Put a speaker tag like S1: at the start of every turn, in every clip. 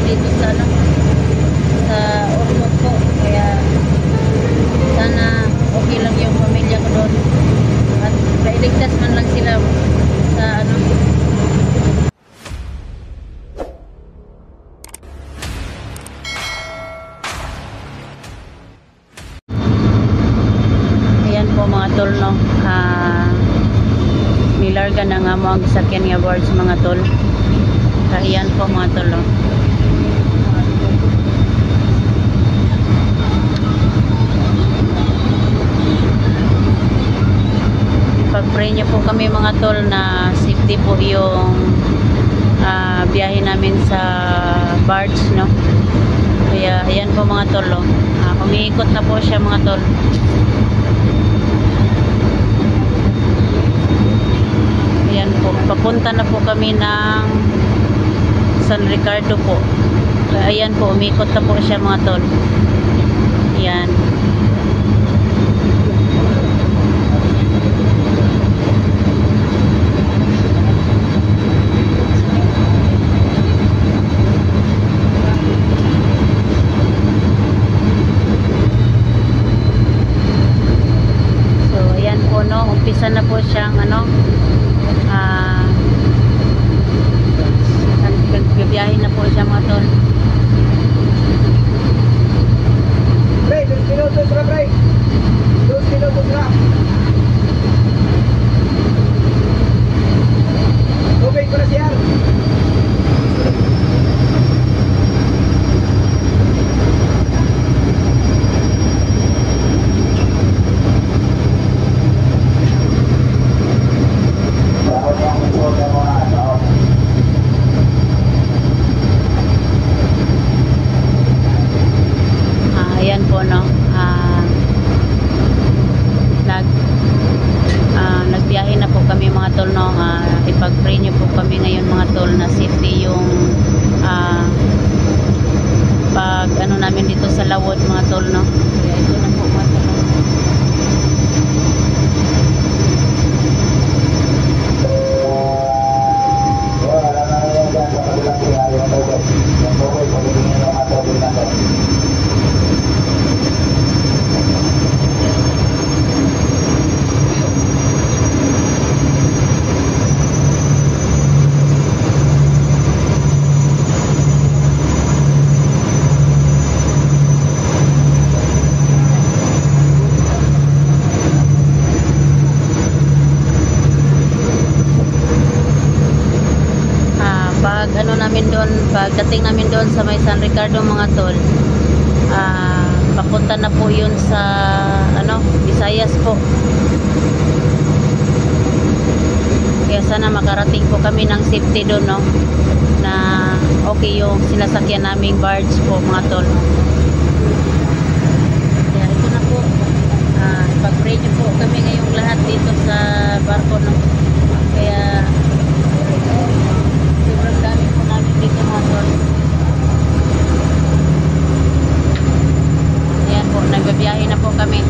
S1: dito sa ano, sa Ormoc po. Kaya sana okay lang yung pamilya ko doon. At mailigtas man lang sila sa ano. Ayan po mga tol, no. Nilarga na nga mo ang sakyan nga boards mga tol. Ayan po mga tol, no. Pag-pray niyo po kami mga tol na safety po yung biyahe namin sa barge, no. Kaya ayan po mga tol, no. Umiikot na po siya mga tol. Ayan po, papunta na po kami ng San Ricardo po. Ayan po, umikot na po siya mga tol. Ayan. So, ayan po, no, umpisa na po siyang ano, nagbibiyahe na po siya mga tol.
S2: Pre, 2 minutos na pre. 2 minutos na. Okay ko na siya.
S1: Ayan po, no. Nagbiyahe na po kami mga tol, no. Ipag-pray niyo po kami ngayon mga tol na safety yung pag ano namin dito sa Lawod mga tol, no. Kaya ito na po mga tol, no. Pagdating namin doon sa may San Ricardo mga tol, papunta na po yun sa ano, Visayas po. Kaya sana makarating po kami ng safety doon, no, na okay yung sinasakyan naming barge po mga tol. Kaya ito na po, pag-pray niyo po kami ngayong lahat dito sa barko, no. Kaya sobrang dami po namin dito mga tol. Ayan po, nagbabiyahe na po kami.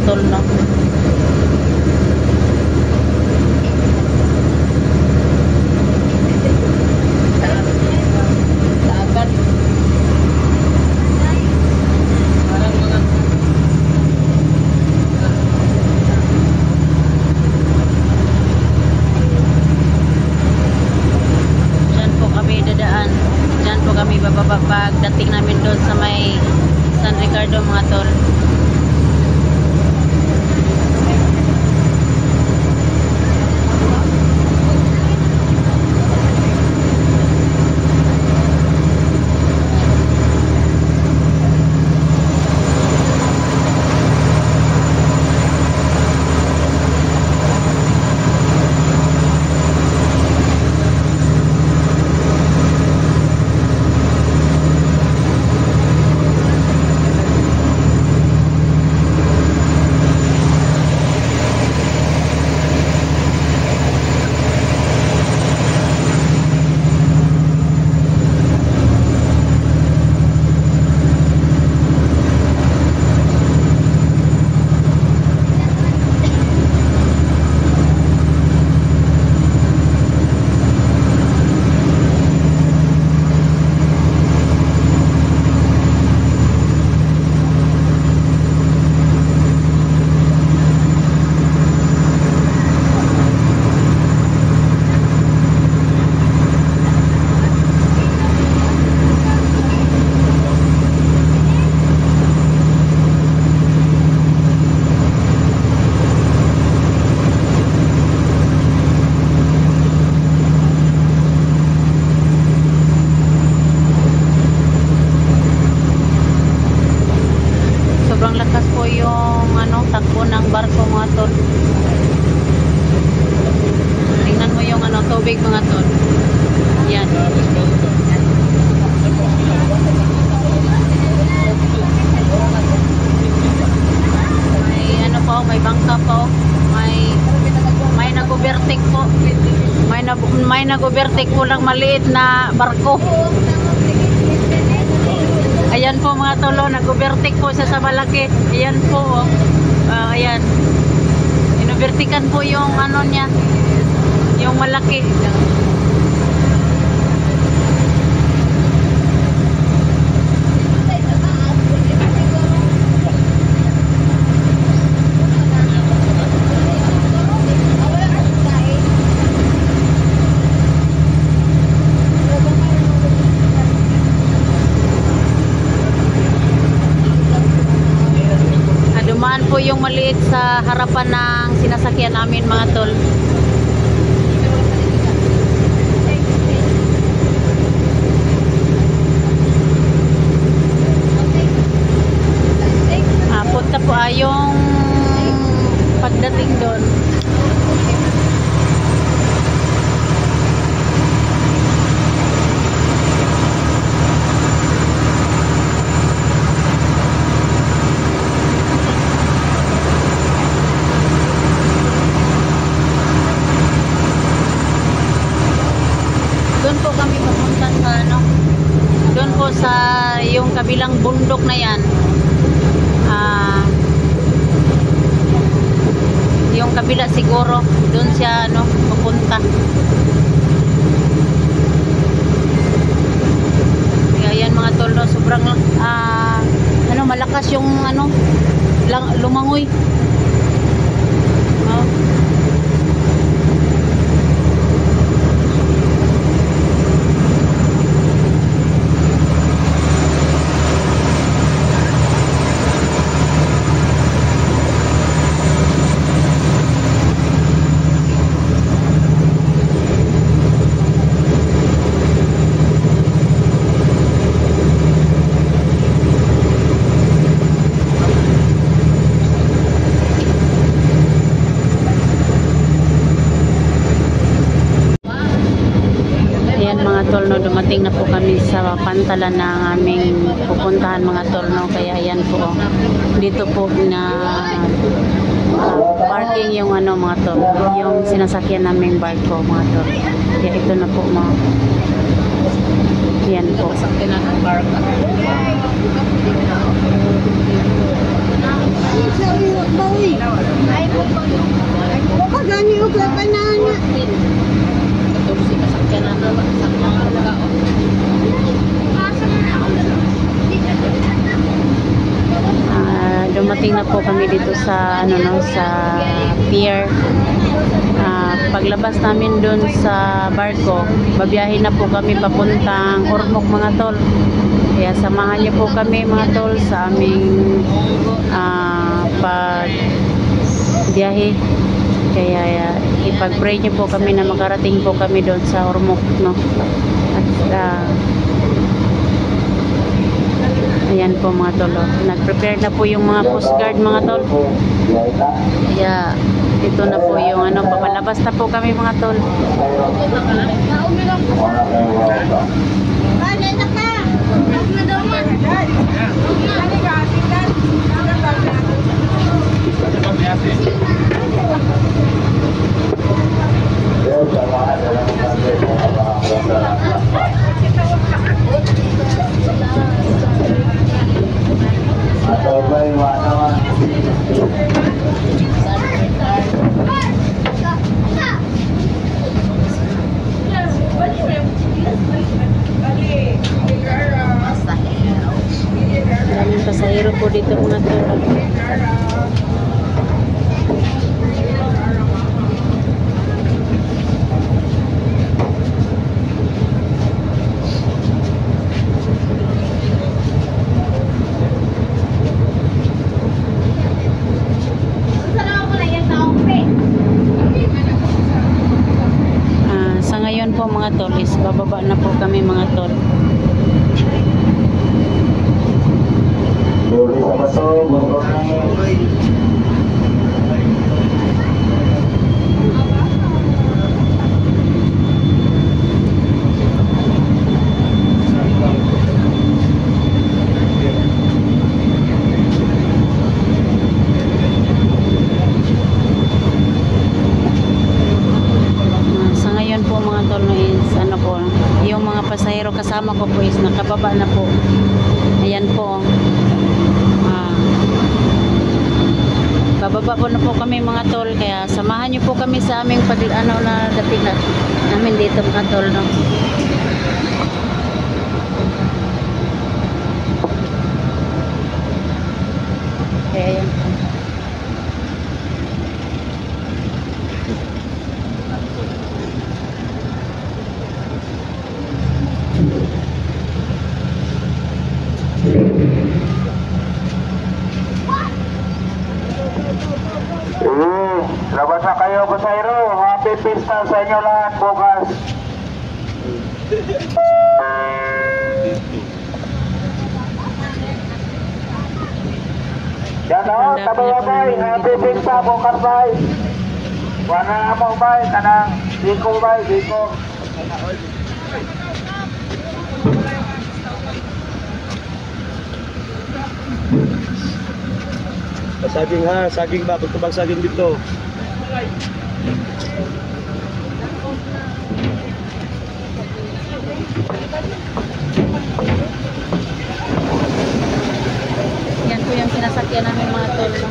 S1: tol, no? Diyan po kami dadaan. Diyan po kami bababa pagdating namin doon sa may San Ricardo, mga tol. Sobrang lakas po yung takbo ng barko, mga tol. Tingnan mo yung tubig, mga tol. Yan. May pa, may bangka pa, may nag-overtake po. May nag-overtake po ng maliit na barko. Ayan po, mga tolo, nag-overtake po siya sa malaki. Ayan po, ayan. Inovertikan po yung niya, yung malaki. Dumaan po yung maliit sa harapan ng sinasakyan namin, mga tol. Punta po yung pagdating doon. Doon po kami pupunta sa doon po sa yung kabilang bundok na yan. Yung kabila siguro doon siya pupunta. Kaya yan, mga tol, sobrang malakas yung lumangoy. Tol, dumating na po kami sa pantalan ng aming pupuntahan, mga tol, kaya ayan po, dito po na parking yung mga tol, yung sinasakyan naming barko, mga tol. Kaya ito na po, mga yan po. Dumating na po kami dito sa sa pier. Paglabas namin doon sa barko, babiyahin na po kami papuntang Ormoc mga tol. Kaya samahan niyo po kami mga tol sa aming pagbiyahe. Kaya ipag-pray niyo po kami na makarating po kami doon sa Ormoc, no. At ayan po mga tol, nag-prepare na po yung mga coast guard mga tol. Kaya ito na po yung papalabas na po kami mga tol. Maraming pasahero po dito mga tol. Sa ngayon po mga tol is bababa na po kami mga tol. Yung mga pasahero kasama ko po is nakababa na po. Ayan po. Bababa po na po kami mga tol. Kaya samahan nyo po kami sa aming na dating namin dito mga tol, no. Kaya ayan po.
S2: Labas na kayo, pasahero. Happy pista sa inyo lahat bukas. Yan o, tabay-abay. Happy pista bukas, bay. Wala na mo, bay. Kanang diko, bay. Diko.
S3: Saging ha, saging ba? Pagkabang saging dito.
S1: Yan po yung sinasakyan namin mga tol, no?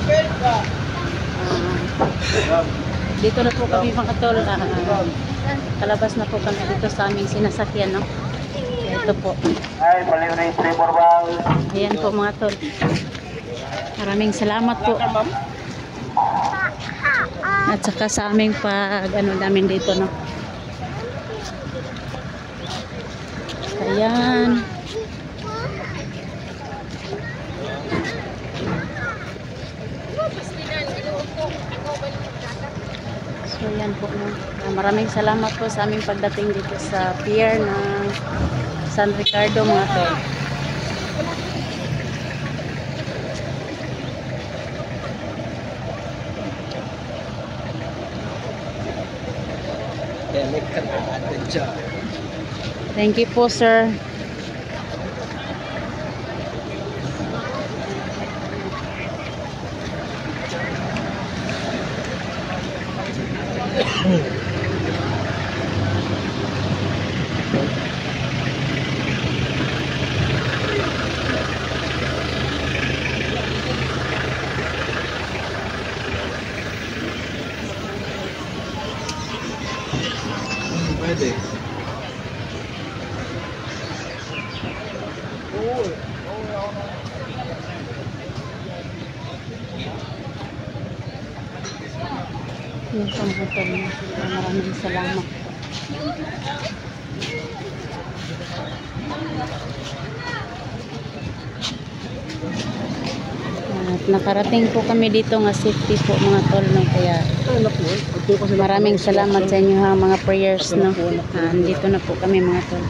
S1: Dito na po kami mga tol. Kalabas na po kami dito sa aming sinasakyan, no? Ito po.
S2: Ay, baliw na yung flavor bang.
S1: Ayan po mga tol. Maraming salamat po. At saka sa aming namin dito, no. Ayan. So yan po, no. Maraming salamat po sa aming pagdating dito sa pier ng San Ricardo mga tol. Thank you po, sir.
S3: Pwede.
S1: Yung pamutol na. Maraming salamat. At nakarating po kami dito nga safety po mga tol, no? Kaya
S3: Anak mo, ito kasi
S1: maraming salamat sa inyo ha, mga prayers, no? Dito na po kami mga tol.